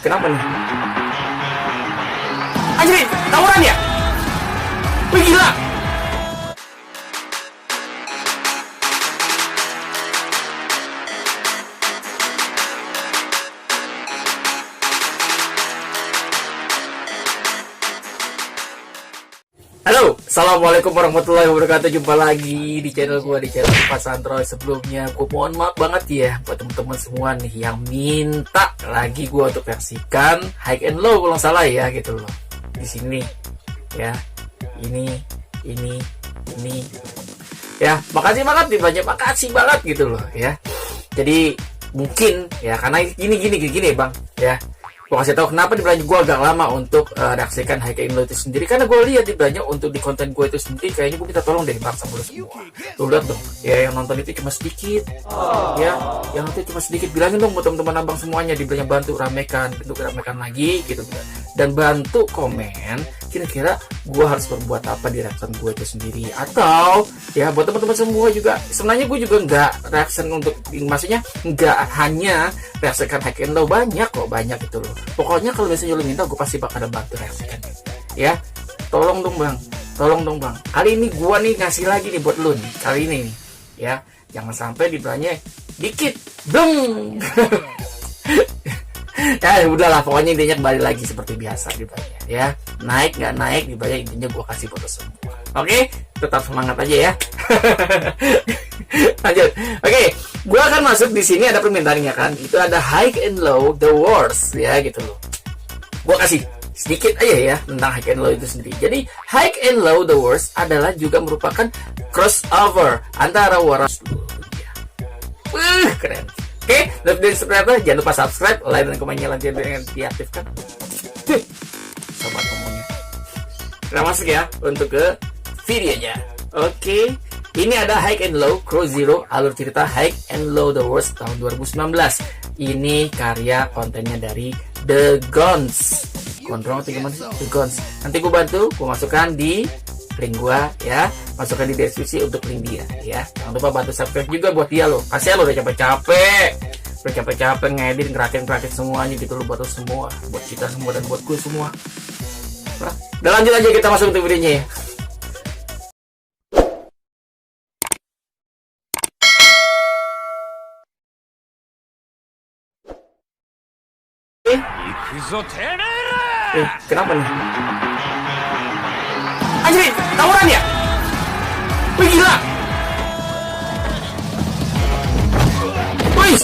Kenapa nih? Anjir, tawuran ya? Wih, gila! Halo, assalamualaikum warahmatullahi wabarakatuh. Jumpa lagi di channel gua, di channel Pak Sandroy. Sebelumnya gua mohon maaf banget ya buat teman-teman semua nih yang minta lagi gua untuk versikan high and low kalau nggak salah ya gitu loh. Di sini ya, ini ya, makasih banget nih, banyak makasih banget gitu loh ya. Jadi mungkin ya karena gini bang ya, gua kasih tahu kenapa di belanja gue agak lama untuk reaksikan high and low itu sendiri, karena gue lihat di belanja untuk di konten gue itu sendiri kayaknya gue minta tolong deh bang sama lu semua. Lu lihat dong ya, yang nonton itu cuma sedikit ya, yang nonton cuma sedikit. Bilangin dong buat teman-teman abang semuanya di belanja, bantu ramekan lagi gitu, dan bantu komen kira-kira gue harus berbuat apa di reaction gue itu sendiri. Atau ya buat teman-teman semua juga, sebenarnya gue juga nggak reaction untuk, maksudnya nggak hanya reaksikan high and low, banyak gitu loh. Pokoknya kalau misalnya lu minta, gue pasti bakal bantu reaksikan ya. Tolong dong bang. Kali ini gue nih ngasih lagi nih buat lu nih, kali ini nih ya. Jangan sampai dibelanya dikit dong. Ya udahlah, pokoknya intinya kembali lagi seperti biasa dibelanya ya. Naik nggak naik dibelanya, intinya gue kasih foto semua. Oke, tetap semangat aja ya. Lanjut. Oke, gue akan masuk di sini, ada permintaannya kan. Itu ada high and low the worst ya gitu loh. Gue kasih sedikit aja ya tentang high and low itu sendiri. Jadi high and low the worst adalah juga merupakan crossover antara waras. Keren. Oke, dan subscribe, jangan lupa subscribe, like dan komennya lanjut dengan diaktifkan. Sobat ngomongnya. Kita masuk ya untuk ke videonya. Oke, ini ada High and Low Crow Zero, alur cerita High and Low the Worst tahun 2019. Ini karya kontennya dari The Gons. Kontrol atau gimana sih? The Gons. Nanti gue bantu, gue masukkan di link gua ya, masukkan di deskripsi untuk link dia ya. Jangan lupa bantu subscribe juga buat dia loh. Kasihan lo udah capek-capek ngedit, ngerakit semuanya gitu loh, buat lo semua, buat kita semua dan buat gue semua. Nah, udah lanjut aja, kita masuk ke videonya ya. Kenapa nih? Anjir, tawuran ya? Wih, gila! Wih!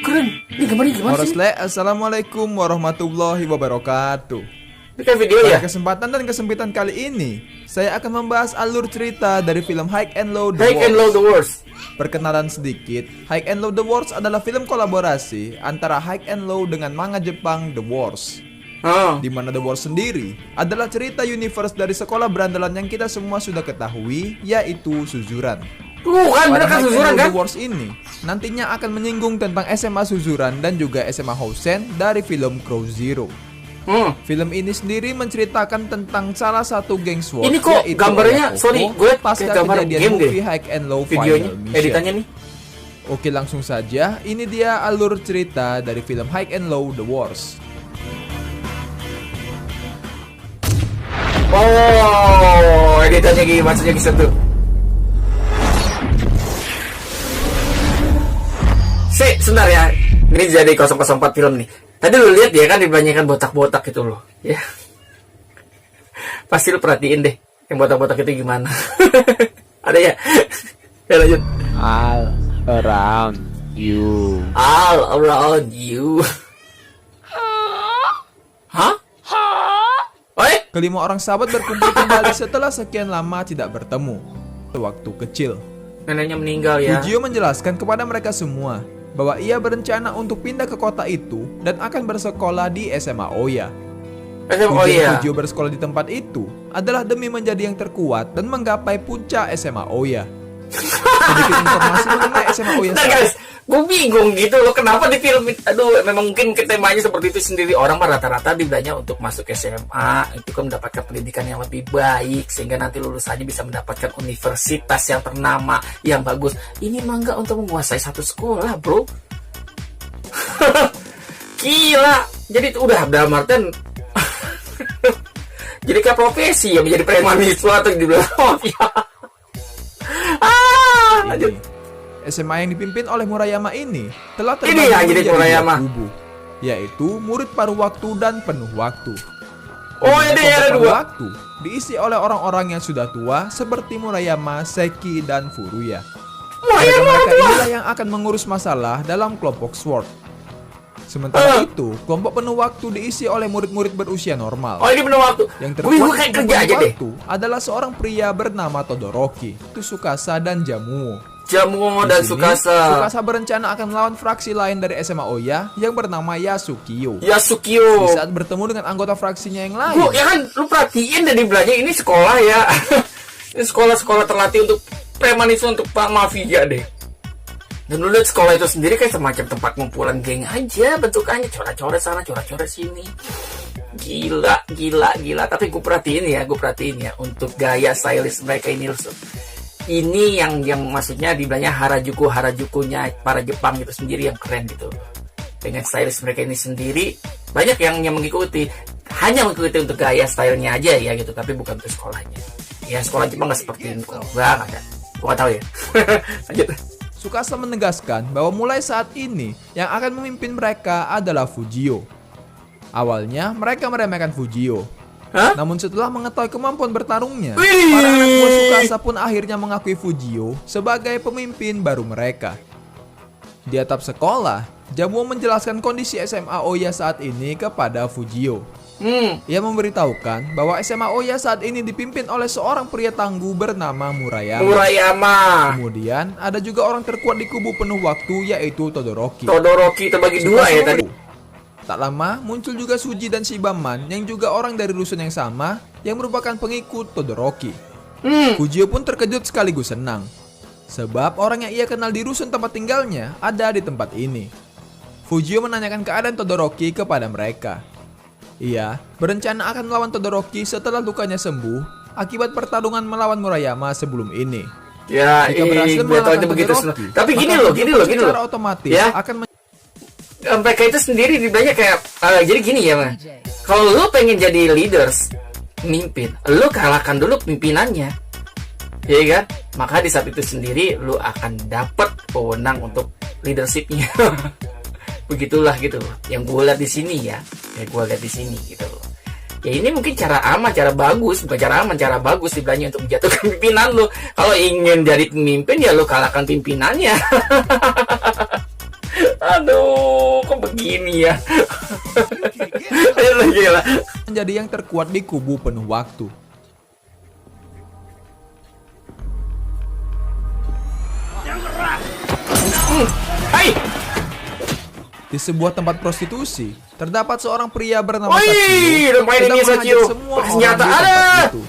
Keren! Ini gambarnya gimana sih? Assalamualaikum warahmatullahi wabarakatuh. Ini kan video ya? Pada kesempatan dan kesempitan kali ini, saya akan membahas alur cerita dari film High and Low the Worst. Perkenalan sedikit, High and Low the Worst adalah film kolaborasi antara High and Low dengan manga Jepang The Wars. Di mana The Wars sendiri adalah cerita universe dari sekolah berandalan yang kita semua sudah ketahui, yaitu Suzuran. Kan bener kan Suzuran kan? The Wars ini nantinya akan menyinggung tentang SMA Suzuran dan juga SMA Housen dari film Crow Zero. Film ini sendiri menceritakan tentang salah satu geng SWAT. Ini kok gambarnya, sorry, gue pasca gambar kejadian game movie High and Low videonya, Final Mission. editannya nih. Oke, langsung saja. Ini dia alur cerita dari film High and Low The Wars. Oh, editannya gimana saja kisah tuh? Sebentar ya. Ini jadi 004 film nih. Tadi lu lihat ya kan, dibanyakan botak-botak gitu loh. Ya. Pasti lu perhatiin deh yang botak-botak itu gimana. Ada ya? Ya lanjut. All around you. Hah? Oi? Kelima orang sahabat berkumpul kembali setelah sekian lama tidak bertemu. Waktu kecil, Neneknya meninggal ya. Fujio menjelaskan kepada mereka semua bahwa ia berencana untuk pindah ke kota itu dan akan bersekolah di SMA Oya. Tujuan Fujio bersekolah di tempat itu adalah demi menjadi yang terkuat dan menggapai puncak SMA Oya. Sedikit informasi mengenai SMA Oya. Gue bingung gitu loh, kenapa di film itu, aduh, memang mungkin temanya seperti itu sendiri. Orang rata-rata dibilangnya untuk masuk SMA itu kan mendapatkan pendidikan yang lebih baik, sehingga nanti lulusannya bisa mendapatkan universitas yang ternama, yang bagus. Ini mah enggak untuk menguasai satu sekolah, bro. Gila. Jadi itu udah dalam artian jadi kayak profesi ya, menjadi premaniswa atau dibilang mafia. Lanjut. SMA yang dipimpin oleh Murayama ini telah Ini terbagi yang jadi menjadi Murayama. 2 kubu, yaitu murid paruh waktu dan penuh waktu. Oh, Di mana ini ada kelompok paruh dua. waktu diisi oleh orang-orang yang sudah tua seperti Murayama, Seki, dan Furuya. Mereka inilah yang akan mengurus masalah dalam kelompok Sword. Sementara itu, kelompok penuh waktu diisi oleh murid-murid berusia normal. Oh, ini benar waktu. Yang Gue terkuat kayak di kerja kelompok aja deh. waktu adalah seorang pria bernama Todoroki, Tsukasa, dan Jamuo. Jamuo Di dan sini, Tsukasa. Tsukasa berencana akan melawan fraksi lain dari SMA Oya yang bernama Yasukio. Yasukio. Di saat bertemu dengan anggota fraksinya yang lain, Gue ya kan, lu perhatiin dari belanja ini sekolah ya. Ini sekolah-sekolah terlatih untuk premanisme, untuk pak mafia deh. Dan lu lihat sekolah itu sendiri kayak semacam tempat kumpulan geng aja bentukannya, coret-coret sana, coret-coret sini. Gila. Tapi gue perhatiin ya untuk gaya stylish mereka ini. Ini yang maksudnya dibilangnya harajukunya para Jepang itu sendiri yang keren gitu. Dengan stylish mereka ini sendiri, banyak yang mengikuti. Hanya mengikuti untuk gaya stylenya aja ya gitu, tapi bukan untuk sekolahnya. Ya sekolah Jepang nggak seperti itu. Nggak ada. Gue nggak tahu ya. Lanjut. Tsukasa menegaskan bahwa mulai saat ini yang akan memimpin mereka adalah Fujio. Awalnya mereka meremehkan Fujio. Hah? Namun setelah mengetahui kemampuan bertarungnya, Wih. para anak buah Tsukasa pun akhirnya mengakui Fujio sebagai pemimpin baru mereka. Di atap sekolah, Jamuo menjelaskan kondisi SMA Oya saat ini kepada Fujio. Ia memberitahukan bahwa SMA Oya saat ini dipimpin oleh seorang pria tangguh bernama Murayama. Murayama. Kemudian ada juga orang terkuat di kubu penuh waktu, yaitu Todoroki. Todoroki terbagi dua ya tadi. Tak lama muncul juga Suji dan Shibaman yang juga orang dari rusun yang sama yang merupakan pengikut Todoroki. Fujio pun terkejut sekaligus senang, sebab orang yang ia kenal di rusun tempat tinggalnya ada di tempat ini. Fujio menanyakan keadaan Todoroki kepada mereka. Ia berencana akan melawan Todoroki setelah lukanya sembuh akibat pertarungan melawan Murayama sebelum ini. Ya, Jika berhasil gue tahu itu mengalahkan begitu. Todoroki, Tapi maka gini loh. secara otomatis Ya. akan Mereka itu sendiri dibilangnya kayak jadi gini ya, Man. Kalau lu pengen jadi leaders, mimpin, lu kalahkan dulu pimpinannya. Ya kan? Maka di saat itu sendiri lu akan dapat wewenang untuk leadershipnya. Begitulah gitu loh. Yang gue lihat di sini ya. Gitu loh. Ya ini mungkin cara aman, cara bagus, bukan cara aman, cara bagus dibilangnya untuk menjatuhkan pimpinan lu. Kalau ingin jadi pemimpin ya lu kalahkan pimpinannya. Aduh, kok begini ya? Gila. menjadi yang terkuat di kubu penuh waktu. Hai. Di sebuah tempat prostitusi, terdapat seorang pria bernama Wih, Sakio lumayan sedang ini menghajar Sakio. semua Pakai orang senjata. di tempat Ada. itu.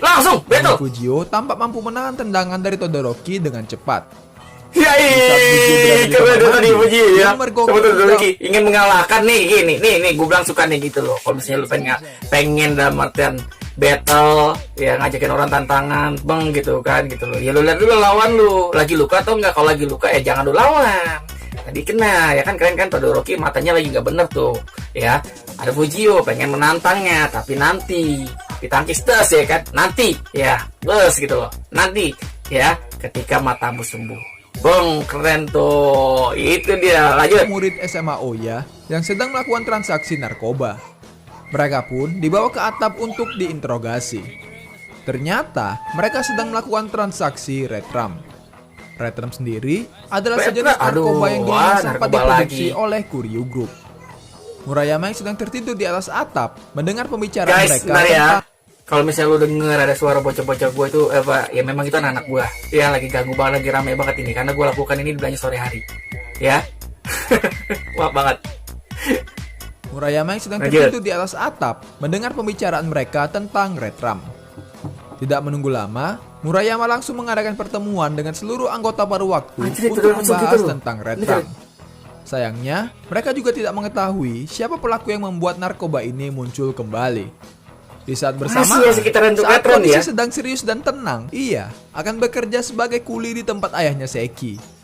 Langsung, betul. Fujio tampak mampu menahan tendangan dari Todoroki dengan cepat. Ya, saat Fujio berada di keren kamar itu tadi mandi, Fuji dia ya. mergok Sama ke Todoroki ingin mengalahkan nih, nih, gue bilang suka nih gitu loh. Kalau misalnya lu pengen dalam artian battle, ya ngajakin orang tantangan, bang gitu kan, gitu loh. Ya lu lihat dulu lawan lu, lagi luka atau enggak. Kalau lagi luka ya jangan lu lawan. Tadi kena, ya kan keren kan Todoroki matanya lagi nggak bener tuh, ya. Ada Fujio pengen menantangnya, tapi nanti ditangkis tes ya kan, nanti ya, bos gitu loh, nanti ya ketika matamu sembuh. Bong, keren tuh. Itu dia. Lanjut. Murid SMA Oya yang sedang melakukan transaksi narkoba. Mereka pun dibawa ke atap untuk diinterogasi. Ternyata mereka sedang melakukan transaksi retram. Retram sendiri adalah sejenis narkoba yang dulunya sempat diproduksi oleh Kuryu Group. Murayama yang sedang tertidur di atas atap mendengar pembicaraan Guys, mereka bentar ya. tentang Kalau misalnya lu denger ada suara bocah-bocah gue itu, ya memang itu anak gue. Ya lagi ganggu banget, lagi rame banget ini. Karena gue lakukan ini di belanja sore hari. Ya. Maaf banget. Murayama yang sedang Lanjut. tertidur di atas atap mendengar pembicaraan mereka tentang Redrum. Tidak menunggu lama, Murayama langsung mengadakan pertemuan dengan seluruh anggota paruh waktu Anjir, itu untuk langsung membahas gitu loh. tentang Redrum. Sayangnya, mereka juga tidak mengetahui siapa pelaku yang membuat narkoba ini muncul kembali. Di saat bersamaan, Masih ya sekitaran untuk saat Redrum kondisi ya. sedang serius dan tenang, ia akan bekerja sebagai kuli di tempat ayahnya Seki.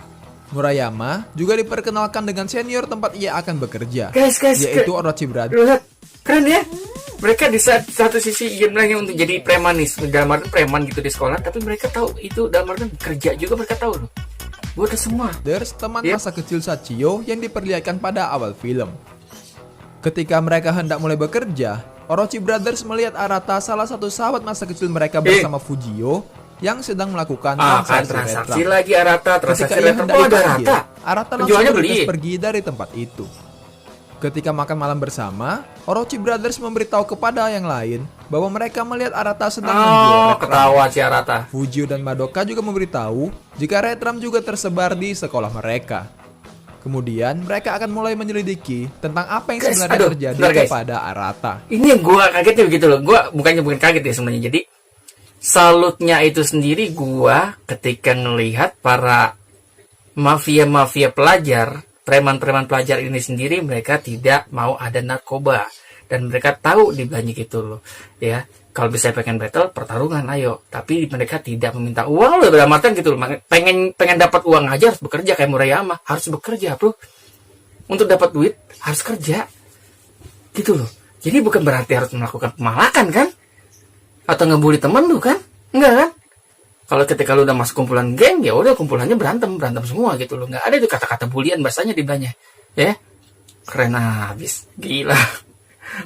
Murayama juga diperkenalkan dengan senior tempat ia akan bekerja, Guys, yaitu Orochi Brothers. Lu lihat, keren ya. Mereka di satu sisi ingin bilangnya untuk jadi premanis, dalam arti preman gitu di sekolah, tapi mereka tahu itu dalam arti kerja juga mereka tahu loh. Buat semua. Teman Yep. masa kecil Sachio yang diperlihatkan pada awal film. Ketika mereka hendak mulai bekerja, Orochi Brothers melihat Arata, salah satu sahabat masa kecil mereka bersama Fujio, yang sedang melakukan Transaksi lagi Arata, Ketika transaksi ia Redrum. hendak Oh, ada dipanggil, Arata. Arata langsung Penjualnya bergegas beli. pergi dari tempat itu. Ketika makan malam bersama, Orochi Brothers memberitahu kepada yang lain bahwa mereka melihat Arata sedang menjual Oh, Redrum. ketawa si Arata. Fujio dan Madoka juga memberitahu jika Redrum juga tersebar di sekolah mereka. Kemudian mereka akan mulai menyelidiki tentang apa yang Guys, sebenarnya aduh, terjadi bentar, guys. kepada Arata. Ini yang gua kagetnya begitu loh. Gua bukan kaget ya sebenarnya. Jadi salutnya itu sendiri gua ketika ngelihat para mafia pelajar, preman-preman pelajar ini sendiri, mereka tidak mau ada narkoba dan mereka tahu di banyak itu loh, ya. Kalau bisa pengen battle, pertarungan, ayo. Tapi mereka tidak meminta uang loh, dalam artian gitu loh. Pengen dapat uang aja harus bekerja kayak Murayama, harus bekerja, bro. Untuk dapat duit harus kerja, gitu loh. Jadi bukan berarti harus melakukan pemalakan kan? Atau ngebully temen lu kan? Enggak kan? Kalau ketika lu udah masuk kumpulan geng, ya udah kumpulannya berantem semua gitu loh. Nggak ada itu kata-kata bulian bahasanya di banyak, ya. Keren abis, gila.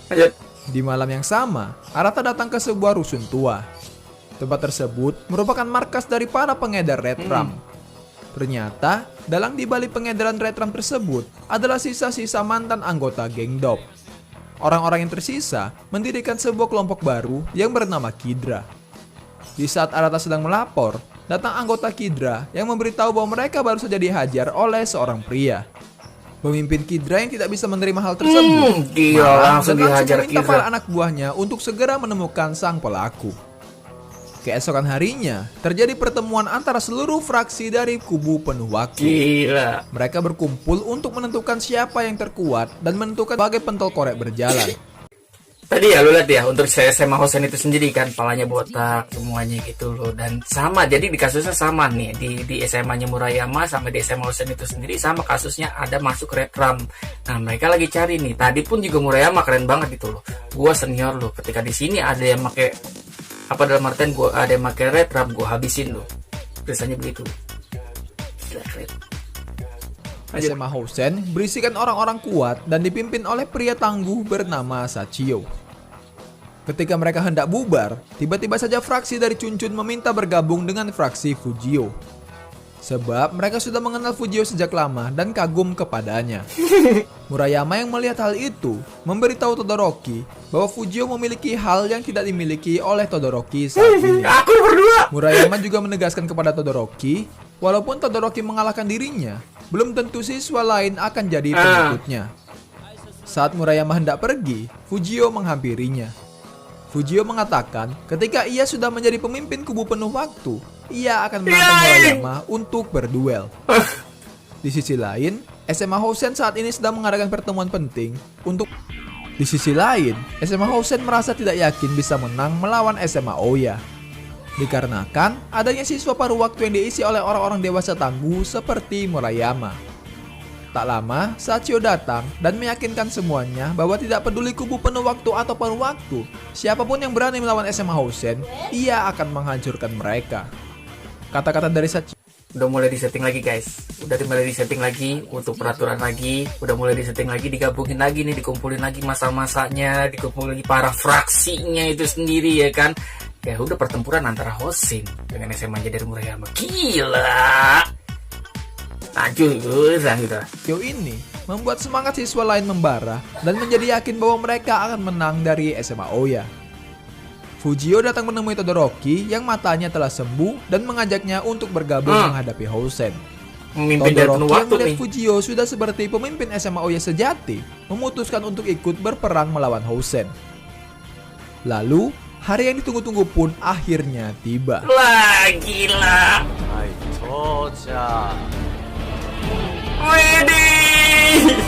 Lanjut. Di malam yang sama, Arata datang ke sebuah rusun tua. Tempat tersebut merupakan markas dari para pengedar Redrum. Ternyata, dalang di balik pengedaran Redrum tersebut adalah sisa-sisa mantan anggota geng Dop. Orang-orang yang tersisa mendirikan sebuah kelompok baru yang bernama Kidra. Di saat Arata sedang melapor, datang anggota Kidra yang memberitahu bahwa mereka baru saja dihajar oleh seorang pria. Pemimpin Kidra yang tidak bisa menerima hal tersebut Gila, marah langsung dan dihajar meminta Kidra. para anak buahnya untuk segera menemukan sang pelaku. Keesokan harinya, terjadi pertemuan antara seluruh fraksi dari kubu penuh waktu. Gila. Mereka berkumpul untuk menentukan siapa yang terkuat dan menentukan sebagai pentol korek berjalan. Tadi ya lu lihat ya, untuk SMA Hosen itu sendiri kan palanya botak semuanya gitu loh, dan sama, jadi di kasusnya sama nih di SMA-nya Murayama sama di SMA Hosen itu sendiri sama kasusnya, ada masuk Redrum. Nah mereka lagi cari nih, tadi pun juga Murayama keren banget gitu loh. Gua senior loh, ketika di sini ada yang pakai apa, dalam artian gua ada yang pakai Redrum, gua habisin loh. Biasanya begitu. Gila, keren. Lanjut. SMA Hosen berisikan orang-orang kuat dan dipimpin oleh pria tangguh bernama Sachio. Ketika mereka hendak bubar, tiba-tiba saja fraksi dari Chunchun meminta bergabung dengan fraksi Fujio. Sebab mereka sudah mengenal Fujio sejak lama dan kagum kepadanya. Murayama yang melihat hal itu memberitahu Todoroki bahwa Fujio memiliki hal yang tidak dimiliki oleh Todoroki saat ini. Aku berdua. Murayama juga menegaskan kepada Todoroki, walaupun Todoroki mengalahkan dirinya, belum tentu siswa lain akan jadi pengikutnya. Saat Murayama hendak pergi, Fujio menghampirinya. Fujio mengatakan ketika ia sudah menjadi pemimpin kubu penuh waktu, ia akan menantang Murayama untuk berduel. Di sisi lain, SMA Hosen saat ini sedang mengadakan pertemuan penting untuk... Di sisi lain, SMA Hosen merasa tidak yakin bisa menang melawan SMA Oya. Dikarenakan adanya siswa paruh waktu yang diisi oleh orang-orang dewasa tangguh seperti Murayama. Tak lama, Sachio datang dan meyakinkan semuanya bahwa tidak peduli kubu penuh waktu atau paruh waktu, siapapun yang berani melawan SMA Hosen, ia akan menghancurkan mereka. Kata-kata dari Sachio. Udah mulai disetting lagi guys, udah mulai disetting lagi untuk peraturan lagi, udah mulai disetting lagi, digabungin lagi nih, dikumpulin lagi masa-masanya, dikumpulin lagi para fraksinya itu sendiri ya kan. Ya udah pertempuran antara Hosen dengan SMA dari Murayama. Gila. Lanjut gitu. Ini membuat semangat siswa lain membara dan menjadi yakin bahwa mereka akan menang dari SMA Oya. Fujio datang menemui Todoroki yang matanya telah sembuh dan mengajaknya untuk bergabung menghadapi Hosen. Memimpin dari penuh Todoroki yang waktu melihat nih. Fujio sudah seperti pemimpin SMA Oya sejati, memutuskan untuk ikut berperang melawan Housen. Lalu, hari yang ditunggu-tunggu pun akhirnya tiba. Lah, gila. Hai, Soja. Widih.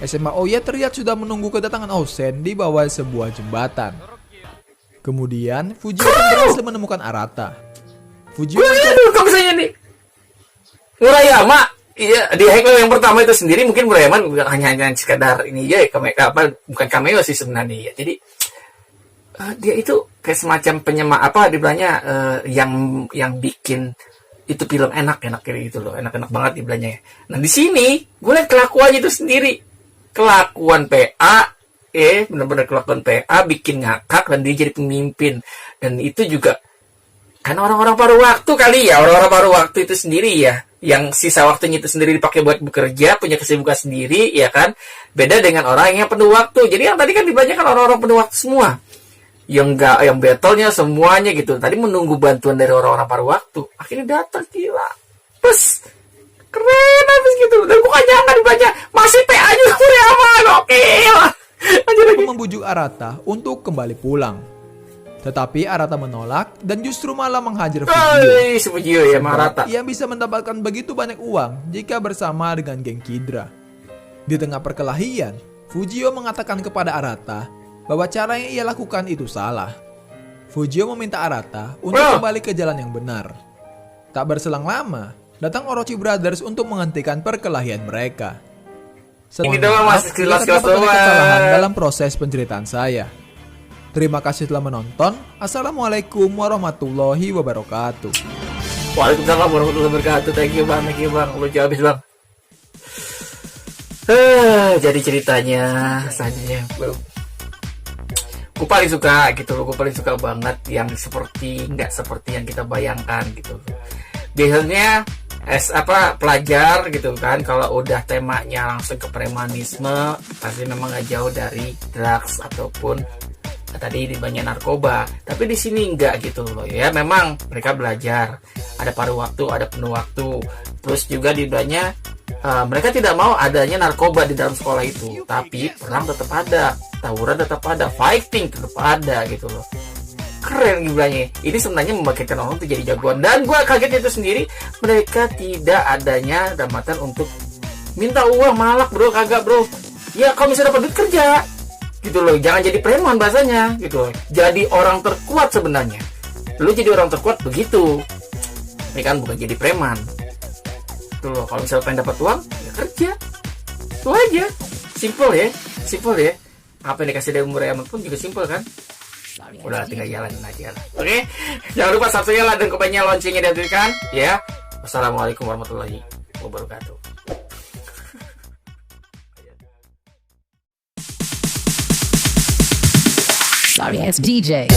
SMA Oya terlihat sudah menunggu kedatangan Housen di bawah sebuah jembatan. Kemudian, Fujio pun berhasil menemukan Arata. Fujio Aduh, kok bisanya nih? Murayama, iya di Haikyuu yang pertama itu sendiri mungkin Murayama bukan hanya sekadar ini ya bukan cameo sih sebenarnya ya. Jadi dia itu kayak semacam penyemak apa dibilangnya yang bikin itu film enak kayak gitu loh, enak banget dibilangnya. Nah di sini gue liat kelakuannya itu sendiri, kelakuan PA, bener-bener kelakuan PA bikin ngakak dan dia jadi pemimpin. Dan itu juga kan orang-orang paruh waktu kali ya, orang-orang paruh waktu itu sendiri ya, yang sisa waktunya itu sendiri dipakai buat bekerja, punya kesibukan sendiri, ya kan? Beda dengan orang yang penuh waktu. Jadi yang tadi kan dibanyakan orang-orang penuh waktu semua, yang battle-nya semuanya gitu. Tadi menunggu bantuan dari orang-orang paruh waktu, akhirnya datang, gila, plus keren habis gitu. Dan bukan jangan dibaca, masih PA juga Murayama, oke lah. membujuk Arata untuk kembali pulang. Tetapi Arata menolak dan justru malah menghajar Fujio. Fujio ya Arata. Ia bisa mendapatkan begitu banyak uang jika bersama dengan geng Kidra. Di tengah perkelahian, Fujio mengatakan kepada Arata bahwa cara yang ia lakukan itu salah. Fujio meminta Arata untuk kembali ke jalan yang benar. Tak berselang lama, datang Orochi Brothers untuk menghentikan perkelahian mereka. Ini doang masih terdapat banyak kesalahan dalam proses penceritaan saya. Terima kasih telah menonton. Assalamualaikum warahmatullahi wabarakatuh. Waalaikumsalam warahmatullahi wabarakatuh. Thank you bang. Lucu habis bang. Jadi ceritanya selanjutnya belum. Gue paling suka gitu loh. Gue paling suka banget yang nggak seperti yang kita bayangkan gitu. Biasanya pelajar gitu kan, kalau udah temanya langsung ke premanisme pasti memang gak jauh dari drugs ataupun tadi di banyak narkoba. Tapi di sini enggak gitu loh ya. Memang mereka belajar, ada paruh waktu, ada penuh waktu. Terus juga di banyak mereka tidak mau adanya narkoba di dalam sekolah itu. Tapi perang tetap ada, tawuran tetap ada, fighting tetap ada gitu loh. Keren gilanya. Ini sebenarnya membangkitkan orang untuk jadi jagoan. Dan gue kaget itu sendiri, mereka tidak adanya damatan untuk minta uang, malak bro, kagak bro. Ya kalau misalnya dapat duit kerja gitu loh, jangan jadi preman bahasanya gitu loh. Jadi orang terkuat sebenarnya. Lu jadi orang terkuat begitu. Ini kan bukan jadi preman. Gitu loh, kalau misalnya pengen dapat uang, ya kerja. Itu aja. Simple ya. Apa yang dikasih dari Murayama pun juga simple kan? Udah tinggal jalanin aja lah. Oke? Jangan lupa subscribe dan komennya, loncengnya diaktifkan ya. Wassalamualaikum warahmatullahi wabarakatuh. Sorry, it's DJ.